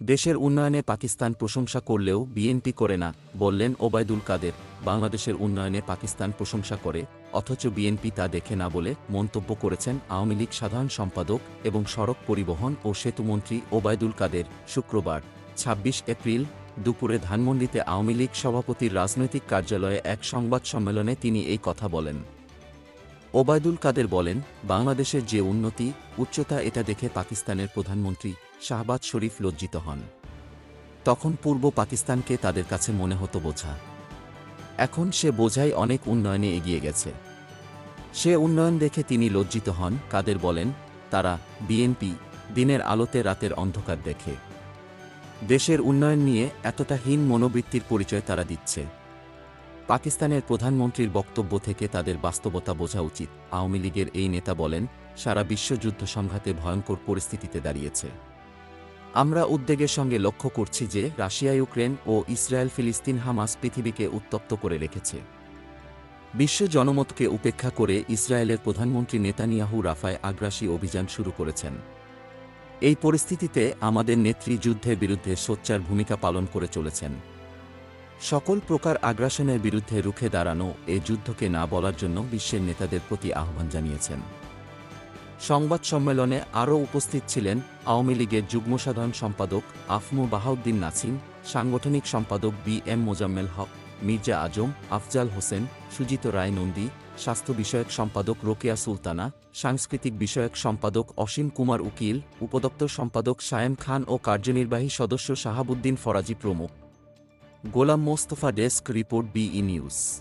দেশের উন্নয়নে পাকিস্তান প্রশংসা করলেও বিএনপি করে না, বললেন ওবায়দুল কাদের। বাংলাদেশের উন্নয়নে পাকিস্তান প্রশংসা করে, অথচ বিএনপি তা দেখে না বলে মন্তব্য করেছেন আওয়ামী লীগ সাধারণ সম্পাদক এবং সড়ক পরিবহন ও সেতুমন্ত্রী ওবায়দুল কাদের। শুক্রবার ২৬ এপ্রিল দুপুরে ধানমন্ডিতে আওয়ামী লীগ সভাপতির রাজনৈতিক কার্যালয়ে এক সংবাদ সম্মেলনে তিনি এই কথা বলেন। ওবায়দুল কাদের বলেন, বাংলাদেশের যে উন্নতি, উচ্চতা এটা দেখে পাকিস্তানের প্রধানমন্ত্রী শাহবাজ শরীফ লজ্জিত হন। তখন পূর্ব পাকিস্তানকে তাদের কাছে মনে হতো বোঝা। এখন সে বোঝাই অনেক উন্নয়নে এগিয়ে গেছে। সে উন্নয়ন দেখে তিনি লজ্জিত হন। কাদের বলেন, তারা বিএনপি দিনের আলোতে রাতের অন্ধকার দেখে। দেশের উন্নয়ন নিয়ে এতটা হীন মনোবৃত্তির পরিচয় তারা দিচ্ছে। পাকিস্তানের প্রধানমন্ত্রীর বক্তব্য থেকে তাদের বাস্তবতা বোঝা উচিত। আওয়ামী লীগের এই নেতা বলেন, সারা বিশ্ব যুদ্ধ সংঘাতে ভয়ঙ্কর পরিস্থিতিতে দাঁড়িয়েছে। আমরা উদ্বেগের সঙ্গে লক্ষ্য করছি যে রাশিয়া ইউক্রেন ও ইসরায়েল ফিলিস্তিন হামাস পৃথিবীকে উত্তপ্ত করে রেখেছে। বিশ্ব জনমতকে উপেক্ষা করে ইসরায়েলের প্রধানমন্ত্রী নেতানিয়াহু রাফায় আগ্রাসী অভিযান শুরু করেছেন। এই পরিস্থিতিতে আমাদের নেত্রী যুদ্ধের বিরুদ্ধে সোচ্চার ভূমিকা পালন করে চলেছেন। সকল প্রকার আগ্রাসনের বিরুদ্ধে রুখে দাঁড়ানো এ যুদ্ধকে না বলার জন্য বিশ্বের নেতাদের প্রতি আহ্বান জানিয়েছেন। সংবাদ সম্মেলনে আরও উপস্থিত ছিলেন আওয়ামী লীগের যুগ্ম সাধারণ সম্পাদক আফমু বাহাউদ্দিন নাসিম, সাংগঠনিক সম্পাদক বি.এম. মোজাম্মেল হক, মির্জা আজম, আফজাল হোসেন, সুজিত রায় নন্দী, স্বাস্থ্য বিষয়ক সম্পাদক রোকেয়া সুলতানা, সাংস্কৃতিক বিষয়ক সম্পাদক অসীম কুমার উকিল, উপদপ্তর সম্পাদক সায়েম খান ও কার্যনির্বাহী সদস্য শাহাবুদ্দিন ফরাজি প্রমুখ। Golam Mostafa, desk report, BE news.